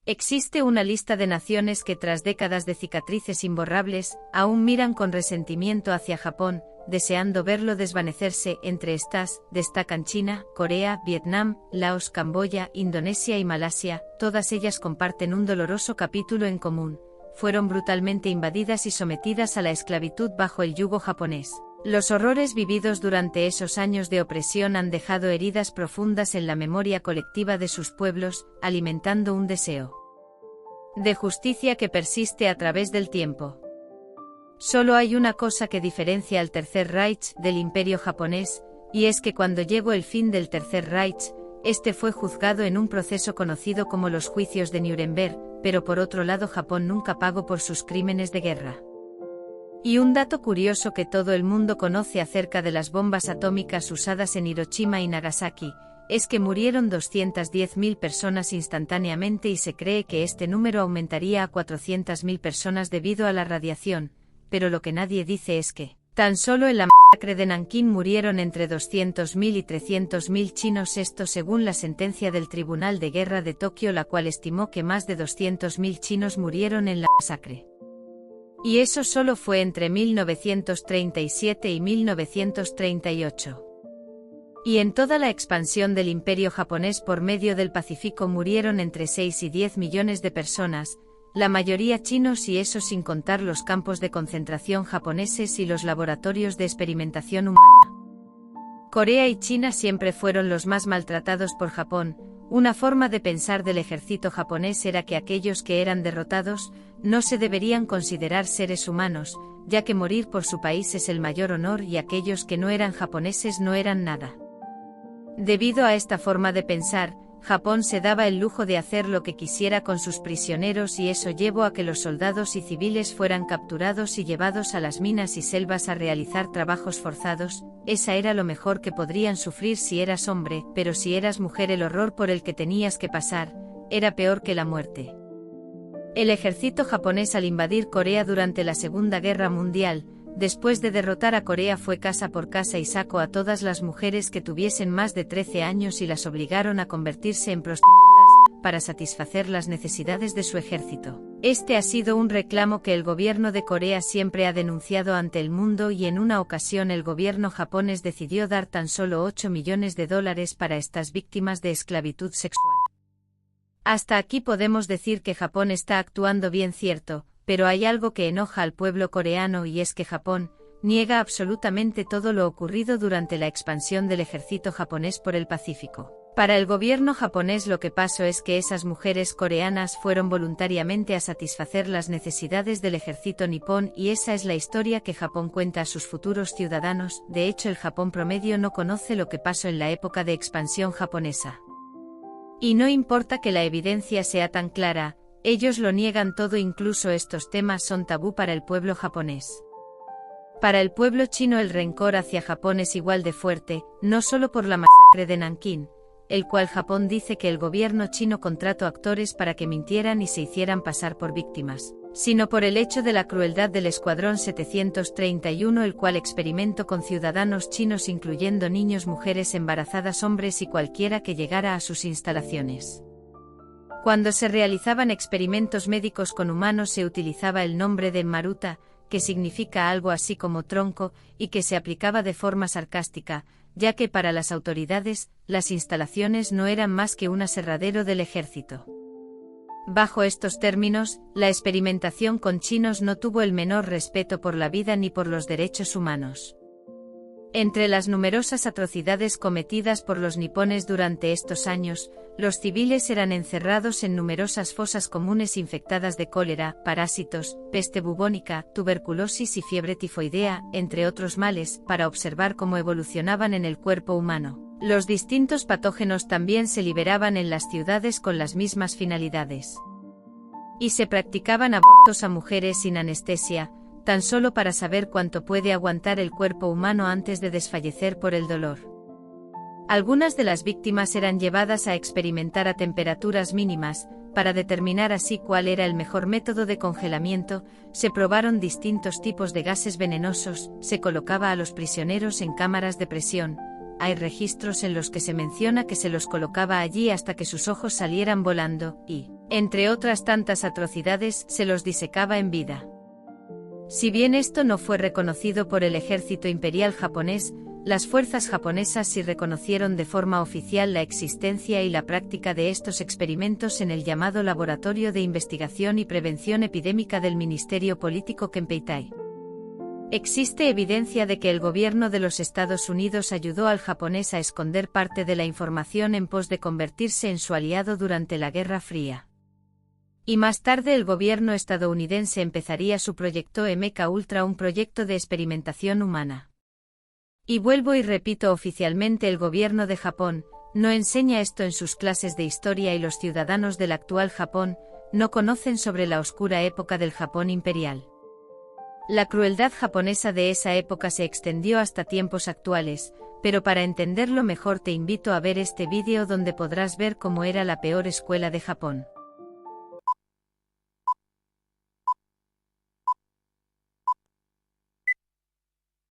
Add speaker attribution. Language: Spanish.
Speaker 1: Existe una lista de naciones que tras décadas de cicatrices imborrables, aún miran con resentimiento hacia Japón, deseando verlo desvanecerse. Entre estas, destacan China, Corea, Vietnam, Laos, Camboya, Indonesia y Malasia. Todas ellas comparten un doloroso capítulo en común: fueron brutalmente invadidas y sometidas a la esclavitud bajo el yugo japonés. Los horrores vividos durante esos años de opresión han dejado heridas profundas en la memoria colectiva de sus pueblos, alimentando un deseo de justicia que persiste a través del tiempo. Solo hay una cosa que diferencia al Tercer Reich del Imperio japonés, y es que cuando llegó el fin del Tercer Reich, este fue juzgado en un proceso conocido como los Juicios de Nuremberg, pero por otro lado Japón nunca pagó por sus crímenes de guerra. Y un dato curioso que todo el mundo conoce acerca de las bombas atómicas usadas en Hiroshima y Nagasaki, es que murieron 210.000 personas instantáneamente y se cree que este número aumentaría a 400.000 personas debido a la radiación, pero lo que nadie dice es que, tan solo en la masacre de Nankín murieron entre 200.000 y 300.000 chinos, esto según la sentencia del Tribunal de Guerra de Tokio, la cual estimó que más de 200.000 chinos murieron en la masacre. Y eso solo fue entre 1937 y 1938. Y en toda la expansión del Imperio japonés por medio del Pacífico murieron entre 6 y 10 millones de personas, la mayoría chinos, y eso sin contar los campos de concentración japoneses y los laboratorios de experimentación humana. Corea y China siempre fueron los más maltratados por Japón. Una forma de pensar del ejército japonés era que aquellos que eran derrotados no se deberían considerar seres humanos, ya que morir por su país es el mayor honor, y aquellos que no eran japoneses no eran nada. Debido a esta forma de pensar, Japón se daba el lujo de hacer lo que quisiera con sus prisioneros, y eso llevó a que los soldados y civiles fueran capturados y llevados a las minas y selvas a realizar trabajos forzados. Esa era lo mejor que podrían sufrir si eras hombre, pero si eras mujer el horror por el que tenías que pasar era peor que la muerte. El ejército japonés, al invadir Corea durante la Segunda Guerra Mundial, después de derrotar a Corea, fue casa por casa y sacó a todas las mujeres que tuviesen más de 13 años y las obligaron a convertirse en prostitutas para satisfacer las necesidades de su ejército. Este ha sido un reclamo que el gobierno de Corea siempre ha denunciado ante el mundo, y en una ocasión el gobierno japonés decidió dar tan solo $8 millones para estas víctimas de esclavitud sexual. Hasta aquí podemos decir que Japón está actuando bien, cierto, pero hay algo que enoja al pueblo coreano, y es que Japón niega absolutamente todo lo ocurrido durante la expansión del ejército japonés por el Pacífico. Para el gobierno japonés lo que pasó es que esas mujeres coreanas fueron voluntariamente a satisfacer las necesidades del ejército nipón, y esa es la historia que Japón cuenta a sus futuros ciudadanos. De hecho, el Japón promedio no conoce lo que pasó en la época de expansión japonesa. Y no importa que la evidencia sea tan clara, ellos lo niegan todo, incluso estos temas son tabú para el pueblo japonés. Para el pueblo chino el rencor hacia Japón es igual de fuerte, no solo por la masacre de Nankín, el cual Japón dice que el gobierno chino contrató actores para que mintieran y se hicieran pasar por víctimas, sino por el hecho de la crueldad del Escuadrón 731, el cual experimentó con ciudadanos chinos, incluyendo niños, mujeres embarazadas, hombres y cualquiera que llegara a sus instalaciones. Cuando se realizaban experimentos médicos con humanos se utilizaba el nombre de Maruta, que significa algo así como tronco, y que se aplicaba de forma sarcástica, ya que para las autoridades, las instalaciones no eran más que un aserradero del ejército. Bajo estos términos, la experimentación con chinos no tuvo el menor respeto por la vida ni por los derechos humanos. Entre las numerosas atrocidades cometidas por los nipones durante estos años, los civiles eran encerrados en numerosas fosas comunes infectadas de cólera, parásitos, peste bubónica, tuberculosis y fiebre tifoidea, entre otros males, para observar cómo evolucionaban en el cuerpo humano. Los distintos patógenos también se liberaban en las ciudades con las mismas finalidades. Y se practicaban abortos a mujeres sin anestesia, tan solo para saber cuánto puede aguantar el cuerpo humano antes de desfallecer por el dolor. Algunas de las víctimas eran llevadas a experimentar a temperaturas mínimas, para determinar así cuál era el mejor método de congelamiento. Se probaron distintos tipos de gases venenosos, se colocaba a los prisioneros en cámaras de presión. Hay registros en los que se menciona que se los colocaba allí hasta que sus ojos salieran volando, y Entre otras tantas atrocidades, se los disecaba en vida. Si bien esto no fue reconocido por el ejército imperial japonés, las fuerzas japonesas sí reconocieron de forma oficial la existencia y la práctica de estos experimentos en el llamado Laboratorio de Investigación y Prevención Epidémica del Ministerio Político Kempeitai. Existe evidencia de que el gobierno de los Estados Unidos ayudó al japonés a esconder parte de la información en pos de convertirse en su aliado durante la Guerra Fría. Y más tarde el gobierno estadounidense empezaría su proyecto MK Ultra, un proyecto de experimentación humana. Y vuelvo y repito, oficialmente el gobierno de Japón no enseña esto en sus clases de historia y los ciudadanos del actual Japón no conocen sobre la oscura época del Japón imperial. La crueldad japonesa de esa época se extendió hasta tiempos actuales, pero para entenderlo mejor te invito a ver este vídeo donde podrás ver cómo era la peor escuela de Japón.